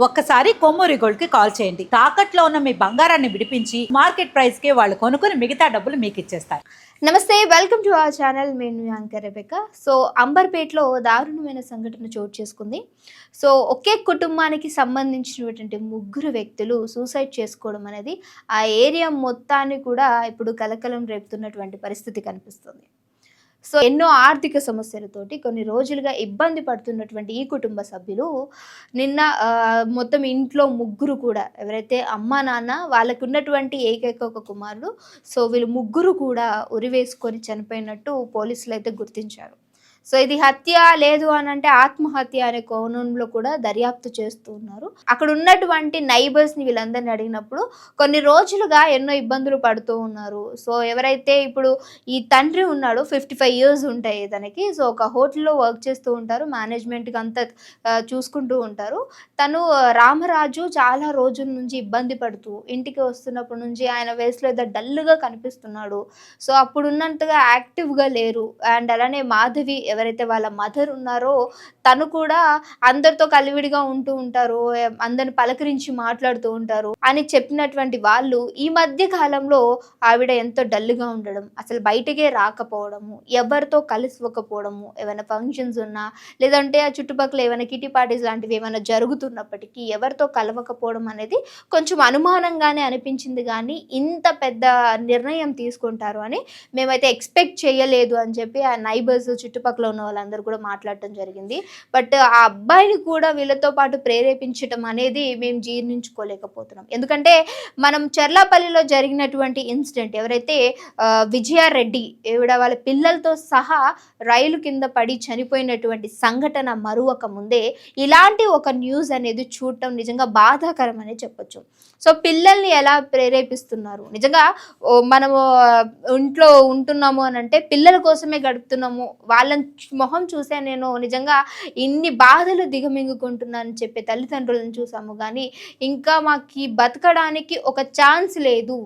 ఒక్కసారి కొమ్మూరి గోల్డ్ కి కాల్ చేయండి. తాకట్లో ఉన్న మీ బంగారాన్ని విడిపించి మార్కెట్ ప్రైస్ కి వాళ్ళు కొనుక్కుని మిగతా డబ్బులు మీకు ఇచ్చేస్తారు. నమస్తే, వెల్కమ్ టు అవర్ ఛానల్. నేను యాంకర్ రెబెకా. సో అంబర్పేటలో దారుణమైన సంఘటన చోటు చేసుకుంది. సో ఒకే కుటుంబానికి సంబంధించినటువంటి ముగ్గురు వ్యక్తులు సూసైడ్ చేసుకోవడం అనేది ఆ ఏరియా మొత్తాన్ని కూడా ఇప్పుడు కలకలం రేపుతున్నటువంటి పరిస్థితి కనిపిస్తుంది. సో ఎన్నో ఆర్థిక సమస్యలతోటి కొన్ని రోజులుగా ఇబ్బంది పడుతున్నటువంటి ఈ కుటుంబ సభ్యులు నిన్న మొత్తం ఇంట్లో ముగ్గురు కూడా ఎవరైతే అమ్మ నాన్న వాళ్ళకు ఉన్నటువంటి ఏకైక ఒక కుమారుడు, సో వీళ్ళు ముగ్గురు కూడా ఉరివేసుకొని చనిపోయినట్టు పోలీసులు అయితే గుర్తించారు. సో ఇది హత్య లేదు అని అంటే ఆత్మహత్య అనే కోణంలో కూడా దర్యాప్తు చేస్తూ ఉన్నారు. అక్కడ ఉన్నటువంటి నైబర్స్ని వీళ్ళందరినీ అడిగినప్పుడు కొన్ని రోజులుగా ఎన్నో ఇబ్బందులు పడుతూ ఉన్నారు. సో ఎవరైతే ఇప్పుడు ఈ తండ్రి ఉన్నాడో 55 years ఉంటాయి తనకి. సో ఒక హోటల్లో వర్క్ చేస్తూ ఉంటారు, మేనేజ్మెంట్కి అంతా చూసుకుంటూ ఉంటారు. తను రామరాజు చాలా రోజుల నుంచి ఇబ్బంది పడుతూ ఇంటికి వస్తున్నప్పటి నుంచి ఆయన వేస్లో ఏదో డల్గా కనిపిస్తున్నాడు. సో అప్పుడు ఉన్నంతగా యాక్టివ్గా లేరు. అండ్ అలానే మాధవి ఎవరైతే వాళ్ళ మదర్ ఉన్నారో తను కూడా అందరితో కలివిడిగా ఉంటూ ఉంటారు, అందరిని పలకరించి మాట్లాడుతూ ఉంటారు అని చెప్పినటువంటి వాళ్ళు ఈ మధ్య కాలంలో ఆవిడ ఎంతో డల్గా ఉండడం, అసలు బయటకే రాకపోవడము, ఎవరితో కలిసిపోకపోవడము, ఏమైనా ఫంక్షన్స్ ఉన్నా లేదంటే ఆ చుట్టుపక్కల ఏమైనా కిటీ పార్టీస్ లాంటివి ఏమైనా జరుగుతున్నప్పటికీ ఎవరితో కలవకపోవడం అనేది కొంచెం అనుమానంగానే అనిపించింది. కానీ ఇంత పెద్ద నిర్ణయం తీసుకుంటారు అని మేమైతే ఎక్స్పెక్ట్ చేయలేదు అని చెప్పి ఆ నైబర్స్ చుట్టుపక్కల ఉన్న వాళ్ళందరూ కూడా మాట్లాడటం జరిగింది. బట్ ఆ అబ్బాయిని కూడా వీళ్ళతో పాటు ప్రేరేపించడం అనేది మేము జీర్ణించుకోలేకపోతున్నాం. ఎందుకంటే మనం చర్లాపల్లిలో జరిగినటువంటి ఇన్సిడెంట్ ఎవరైతే విజయారెడ్డి ఈవిడ వాళ్ళ పిల్లలతో సహా రైలు కింద పడి చనిపోయినటువంటి సంఘటన మరువక ముందే ఇలాంటి ఒక న్యూస్ అనేది చూడటం నిజంగా బాధాకరం అనే చెప్పొచ్చు. సో పిల్లల్ని ఎలా ప్రేరేపిస్తున్నారు, నిజంగా మనము ఇంట్లో ఉంటున్నాము అని అంటే పిల్లల కోసమే గడుపుతున్నాము, వాళ్ళని మొహం చూసే నేను నిజంగా ఇన్ని బాధలు దిగమింగుకుంటున్నానని చెప్పే తల్లిదండ్రులను చూసాము. కానీ ఇంకా మాకు బతకడానికి ఒక ఛాన్స్ లేదు,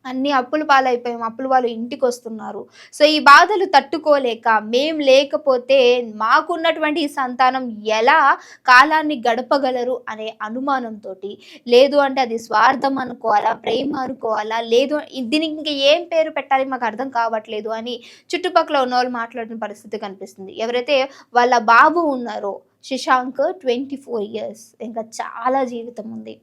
అన్ని అప్పుల పాలైపోయాం, అప్పులు వాళ్ళు ఇంటికి వస్తున్నారు. సో ఈ బాధలు తట్టుకోలేక మేం లేకపోతే మాకున్నటువంటి ఈ సంతానం ఎలా కాలాన్ని గడపగలరు అనే అనుమానంతో, లేదు అంటే అది స్వార్థం అనుకోవాలా, ప్రేమ అనుకోవాలా, లేదు దీనికి ఇంకా ఏం పేరు పెట్టాలి మాకు అర్థం కావట్లేదు అని చుట్టుపక్కల ఉన్న వాళ్ళు మాట్లాడిన పరిస్థితి కనిపిస్తుంది. ఎవరైతే వాళ్ళ బాబు ఉన్నారో శశాంక్ 24 years, ఇంకా చాలా జీవితం ఉంది.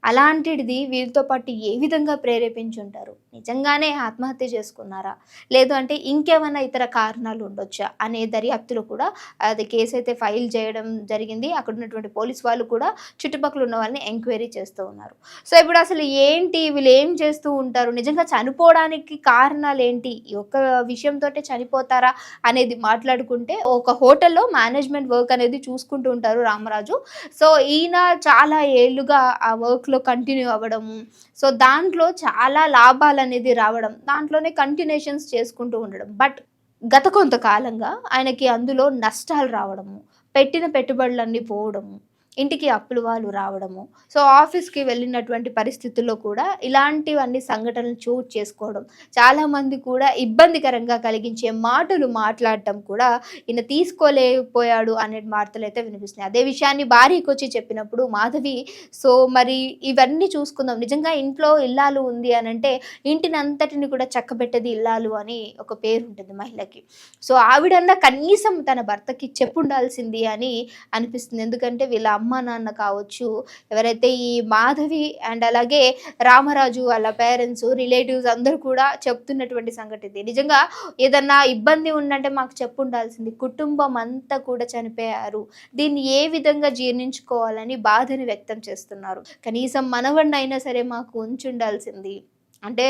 అలాంటిది వీరితో పాటు ఏ విధంగా ప్రేరేపించుంటారు? నిజంగానే ఆత్మహత్య చేసుకున్నారా, లేదు అంటే ఇంకేమైనా ఇతర కారణాలు ఉండొచ్చా అనే దర్యాప్తులో కూడా అది కేసు అయితే ఫైల్ చేయడం జరిగింది. అక్కడ ఉన్నటువంటి పోలీస్ వాళ్ళు కూడా చుట్టుపక్కల ఉన్న వాళ్ళని ఎంక్వైరీ చేస్తూ ఉన్నారు. సో ఇప్పుడు అసలు ఏంటి, వీళ్ళు ఏం చేస్తూ ఉంటారు, నిజంగా చనిపోవడానికి కారణాలు ఏంటి, ఈ ఒక్క విషయంతో చనిపోతారా అనేది మాట్లాడుకుంటే ఒక హోటల్లో మేనేజ్మెంట్ వర్క్ అనేది చూసుకుంటూ ఉంటారు రామరాజు. సో ఈయన చాలా ఏళ్ళుగా ఆ వర్క్లో కంటిన్యూ అవ్వడము, సో దాంట్లో చాలా లాభాలు అనేది రావడం, దాంట్లోనే కంటిన్యూషన్స్ చేసుకుంటూ ఉండడం. బట్ గత కొంతకాలంగా ఆయనకి అందులో నష్టాలు రావడము, పెట్టిన పెట్టుబడులన్నీ పోవడము, ఇంటికి అప్పులు వాళ్ళు రావడము, సో ఆఫీస్కి వెళ్ళినటువంటి పరిస్థితుల్లో కూడా ఇలాంటివన్నీ సంఘటనలు చోటు చేసుకోవడం, చాలామంది కూడా ఇబ్బందికరంగా కలిగించే మాటలు మాట్లాడటం కూడా ఈయన తీసుకోలేకపోయాడు అనే వార్తలు అయితే వినిపిస్తున్నాయి. అదే విషయాన్ని భార్యకి వచ్చి చెప్పినప్పుడు మాధవి, సో మరి ఇవన్నీ చూసుకుందాం, నిజంగా ఇంట్లో ఇల్లాలు ఉంది అని అంటే ఇంటిని అంతటిని కూడా చక్కబెట్టేది ఇల్లాలు అని ఒక పేరు ఉంటుంది మహిళకి. సో ఆవిడన్నా కనీసం తన భర్తకి చెప్పుండాల్సింది అని అనిపిస్తుంది. ఎందుకంటే వీళ్ళ అమ్మ నాన్న కావచ్చు, ఎవరైతే ఈ మాధవి అండ్ అలాగే రామరాజు వాళ్ళ పేరెంట్స్, రిలేటివ్స్ అందరూ కూడా చెప్తున్నటువంటి సంఘటన. నిజంగా ఏదన్నా ఇబ్బంది ఉందంటే మాకు చెప్పుండాల్సింది, కుటుంబం అంతా కూడా చనిపోయారు, దీన్ని ఏ విధంగా జీర్ణించుకోవాలని బాధని వ్యక్తం చేస్తున్నారు. కనీసం మనవడినైనా సరే మాకు ఉంచుండాల్సింది అంటే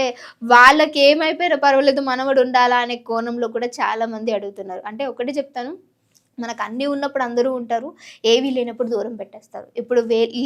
వాళ్ళకి ఏమైపోయినా పర్వాలేదు మనవడు ఉండాలా అనే కోణంలో కూడా చాలా మంది అడుగుతున్నారు. అంటే ఒకటి చెప్తాను, మనకు అన్నీ ఉన్నప్పుడు అందరూ ఉంటారు, ఏవీ లేనప్పుడు దూరం పెట్టేస్తారు. ఇప్పుడు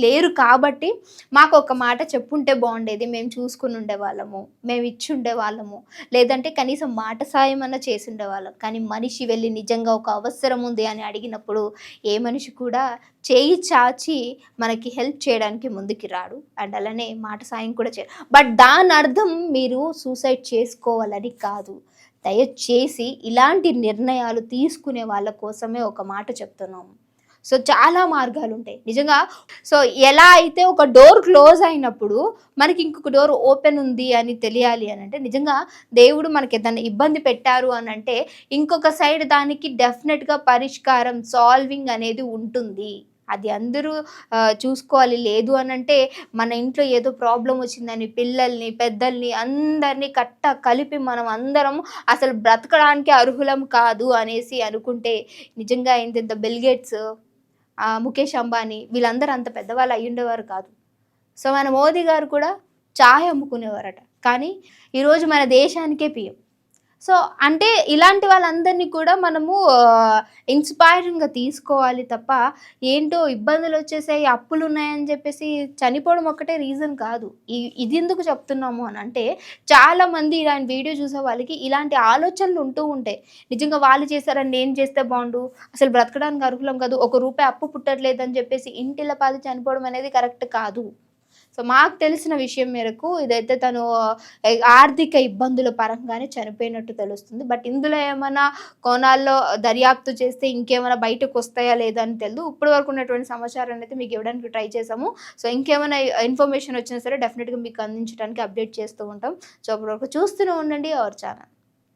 లేరు కాబట్టి మాకు ఒక మాట చెప్పుంటే బాగుండేది, మేము చూసుకుని ఉండేవాళ్ళము, మేము ఇచ్చి ఉండేవాళ్ళము, లేదంటే కనీసం మాట సాయం అన్న చేసి ఉండేవాళ్ళం. కానీ మనిషి వెళ్ళి నిజంగా ఒక అవసరం ఉంది అని అడిగినప్పుడు ఏ మనిషి కూడా చేయి చాచి మనకి హెల్ప్ చేయడానికి ముందుకి రాడు, అండ్ అలానే మాట సాయం కూడా చేయరు. బట్ దాని అర్థం మీరు సూసైడ్ చేసుకోవాలని కాదు. దయచేసి ఇలాంటి నిర్ణయాలు తీసుకునే వాళ్ళ కోసమే ఒక మాట చెప్తున్నాము. సో చాలా మార్గాలు ఉంటాయి నిజంగా. సో ఎలా అయితే ఒక డోర్ క్లోజ్ అయినప్పుడు మనకి ఇంకొక డోర్ ఓపెన్ ఉంది అని తెలియాలి అని అంటే, నిజంగా దేవుడు మనకి ఏదైనా ఇబ్బంది పెట్టారు అని అంటే ఇంకొక సైడ్ దానికి డెఫినెట్గా పరిష్కారం, సాల్వింగ్ అనేది ఉంటుంది. అది అందరూ చూసుకోవాలి. లేదు అని అంటే మన ఇంట్లో ఏదో ప్రాబ్లం వచ్చిందని పిల్లల్ని, పెద్దల్ని అందరినీ కలిపి మనం అందరం అసలు బ్రతకడానికి అర్హులం కాదు అనేసి అనుకుంటే, నిజంగా ఇంతింత బిల్ గేట్స్, ముఖేష్ అంబానీ వీళ్ళందరూ అంత పెద్దవాళ్ళు అయ్యుండేవారు కాదు. సో మన మోదీ గారు కూడా చాయ్ అమ్ముకునేవారట. కానీ ఈరోజు మన దేశానికే పీఎం. సో అంటే ఇలాంటి వాళ్ళందరినీ కూడా మనము ఇన్స్పైరింగ్‌గా తీసుకోవాలి తప్ప, ఏంటో ఇబ్బందులు వచ్చేసాయి, అప్పులు ఉన్నాయని చెప్పేసి చనిపోవడం ఒక్కటే రీజన్ కాదు. ఇది ఎందుకు చెప్తున్నాము అని అంటే, చాలామంది ఇలాంటి వీడియో చూసే వాళ్ళకి ఇలాంటి ఆలోచనలు ఉంటూ ఉంటాయి. నిజంగా వాళ్ళు చేశారని నేను చేస్తే బాగుండు, అసలు బ్రతకడానికి అర్హులం కాదు, ఒక రూపాయి అప్పు పుట్టట్లేదని చెప్పేసి ఇంటిల్లపాది చనిపోవడం అనేది కరెక్ట్ కాదు. సో మాకు తెలిసిన విషయం మేరకు ఇదైతే తను ఆర్థిక ఇబ్బందుల పరంగానే చనిపోయినట్టు తెలుస్తుంది. బట్ ఇందులో ఏమైనా కోణాల్లో దర్యాప్తు చేస్తే ఇంకేమైనా బయటకు వస్తాయా లేదా అని తెలియదు. ఇప్పటి వరకు ఉన్నటువంటి సమాచారాన్ని అయితే మీకు ఇవ్వడానికి ట్రై చేసాము. సో ఇంకేమైనా ఇన్ఫర్మేషన్ వచ్చినా సరే డెఫినెట్గా మీకు అందించడానికి అప్డేట్ చేస్తూ ఉంటాం. సో అప్పటి వరకు చూస్తూనే ఉండండి అవర్ ఛానల్.